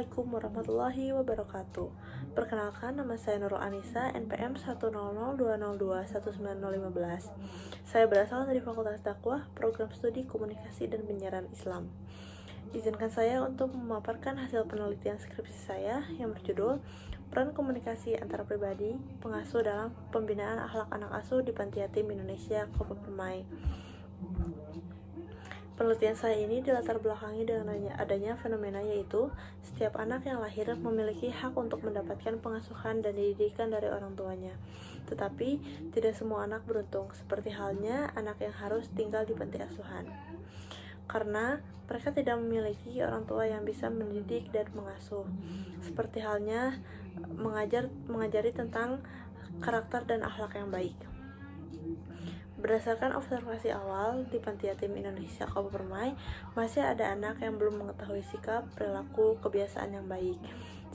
Assalamualaikum warahmatullahi wabarakatuh. Perkenalkan, nama saya Nurul Anissa, NPM 10020219015. Saya berasal dari Fakultas Dakwah, Program Studi Komunikasi dan Penyiaran Islam. Izinkan saya untuk memaparkan hasil penelitian skripsi saya yang berjudul Peran Komunikasi Antar Pribadi Pengasuh dalam Pembinaan Akhlak Anak Asuh di Panti Yatim Indonesia Kopo Permai. Penelitian saya ini dilatar belakangi dengan adanya fenomena, yaitu setiap anak yang lahir memiliki hak untuk mendapatkan pengasuhan dan didikan dari orang tuanya. Tetapi tidak semua anak beruntung, seperti halnya anak yang harus tinggal di panti asuhan. Karena mereka tidak memiliki orang tua yang bisa mendidik dan mengasuh, seperti halnya mengajari tentang karakter dan akhlak yang baik. Berdasarkan observasi awal di Panti Yatim Indonesia Kopo Permai, masih ada anak yang belum mengetahui sikap, perilaku, kebiasaan yang baik,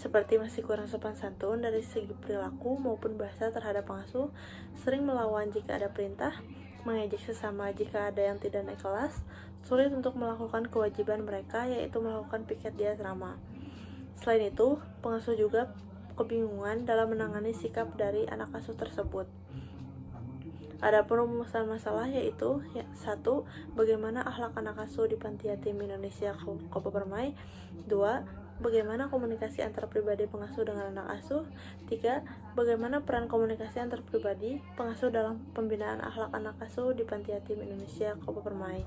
seperti masih kurang sopan santun dari segi perilaku maupun bahasa terhadap pengasuh, sering melawan jika ada perintah, mengejek sesama jika ada yang tidak naik kelas, sulit untuk melakukan kewajiban mereka, yaitu melakukan piket di asrama. Selain itu, pengasuh juga kebingungan dalam menangani sikap dari anak asuh tersebut. Ada perumusan masalah, yaitu 1. Bagaimana akhlak anak asuh di Panti Yatim Indonesia Kopo Permai. 2. Bagaimana komunikasi antar pribadi pengasuh dengan anak asuh. 3. Bagaimana peran komunikasi antar pribadi pengasuh dalam pembinaan akhlak anak asuh di Panti Yatim Indonesia Kopo Permai.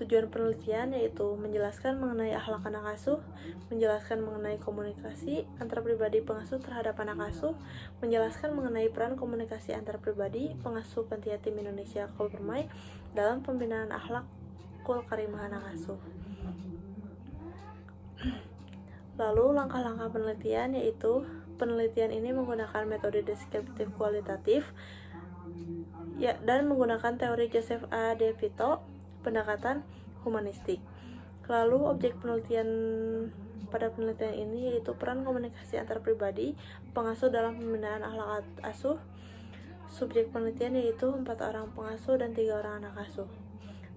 Tujuan penelitian yaitu menjelaskan mengenai akhlak anak asuh, menjelaskan mengenai komunikasi antar pribadi pengasuh terhadap anak asuh, menjelaskan mengenai peran komunikasi antar pribadi pengasuh Panti Yatim Indonesia Kopo Permai dalam pembinaan akhlakul karimah anak asuh. Lalu langkah-langkah penelitian, yaitu penelitian ini menggunakan metode deskriptif kualitatif dan menggunakan teori Joseph A. De Vito, pendekatan humanistik. Lalu objek penelitian pada penelitian ini yaitu peran komunikasi antar pribadi pengasuh dalam pembinaan akhlak asuh. Subjek penelitian yaitu 4 orang pengasuh dan 3 orang anak asuh.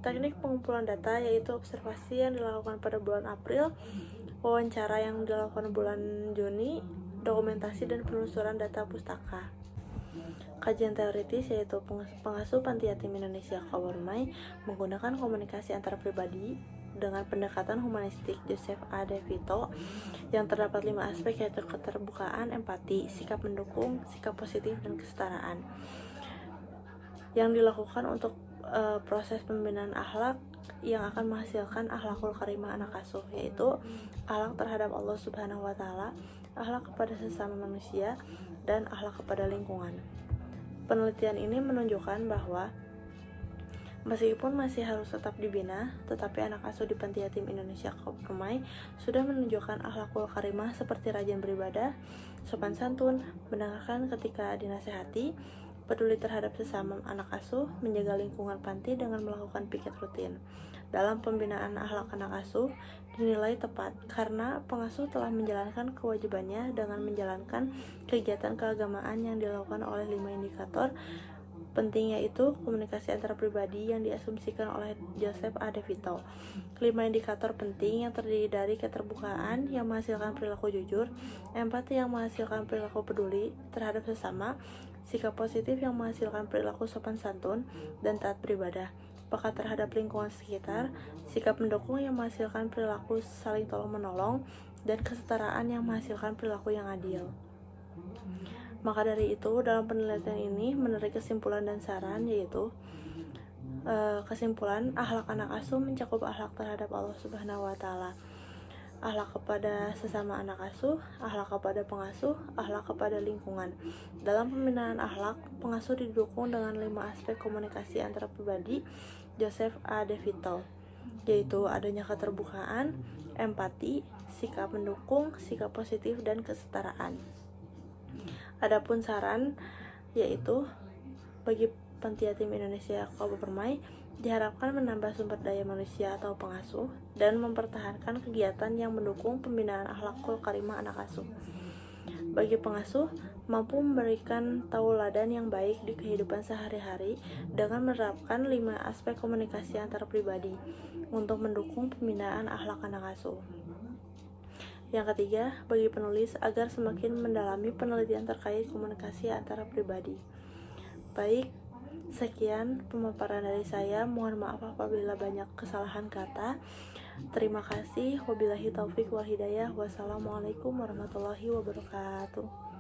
Teknik pengumpulan data yaitu observasi yang dilakukan pada bulan April, wawancara yang dilakukan bulan Juni, dokumentasi dan penelusuran data pustaka. Kajian teoritis yaitu pengasuh Panti Yatim Indonesia Kopo Permai menggunakan komunikasi antar pribadi dengan pendekatan humanistik Joseph A. De Vito yang terdapat 5 aspek, yaitu keterbukaan, empati, sikap mendukung, sikap positif, dan kesetaraan yang dilakukan untuk proses pembinaan akhlak yang akan menghasilkan akhlakul karimah anak asuh, yaitu akhlak terhadap Allah Subhanahu wa Ta'ala, akhlak kepada sesama manusia, dan akhlak kepada lingkungan. Penelitian ini menunjukkan bahwa meskipun masih harus tetap dibina, tetapi anak asuh di Panti Yatim Indonesia Kopo Permai sudah menunjukkan akhlakul karimah seperti rajin beribadah, sopan santun, mendengarkan ketika dinasehati, peduli terhadap sesama anak asuh, menjaga lingkungan panti dengan melakukan piket rutin. Dalam pembinaan akhlak anak asuh dinilai tepat karena pengasuh telah menjalankan kewajibannya dengan menjalankan kegiatan keagamaan yang dilakukan oleh 5 indikator penting, yaitu komunikasi antar pribadi yang diasumsikan oleh Joseph A. De Vito. 5 indikator penting yang terdiri dari keterbukaan yang menghasilkan perilaku jujur, empati yang menghasilkan perilaku peduli terhadap sesama, sikap positif yang menghasilkan perilaku sopan santun dan taat beribadah, peka terhadap lingkungan sekitar, sikap mendukung yang menghasilkan perilaku saling tolong-menolong, dan kesetaraan yang menghasilkan perilaku yang adil. Maka dari itu, dalam penelitian ini menarik kesimpulan dan saran, yaitu kesimpulan, akhlak anak asuh mencakup akhlak terhadap Allah Subhanahu wa Ta'ala, akhlak kepada sesama anak asuh, akhlak kepada pengasuh, akhlak kepada lingkungan. Dalam pembinaan akhlak, pengasuh didukung dengan 5 aspek komunikasi antara pribadi Joseph A. De Vito, yaitu adanya keterbukaan, empati, sikap mendukung, sikap positif, dan kesetaraan. Adapun saran, yaitu bagi Panti Yatim Indonesia Kopo Permai diharapkan menambah sumber daya manusia atau pengasuh dan mempertahankan kegiatan yang mendukung pembinaan akhlakul karimah anak asuh. Bagi pengasuh, mampu memberikan tauladan yang baik di kehidupan sehari-hari dengan menerapkan 5 aspek komunikasi antar pribadi untuk mendukung pembinaan akhlak anak asuh. Yang ketiga, bagi penulis agar semakin mendalami penelitian terkait komunikasi antara pribadi. Baik, sekian pemaparan dari saya. Mohon maaf apabila banyak kesalahan kata. Terima kasih. Wabillahi taufik wal hidayah. Wassalamualaikum warahmatullahi wabarakatuh.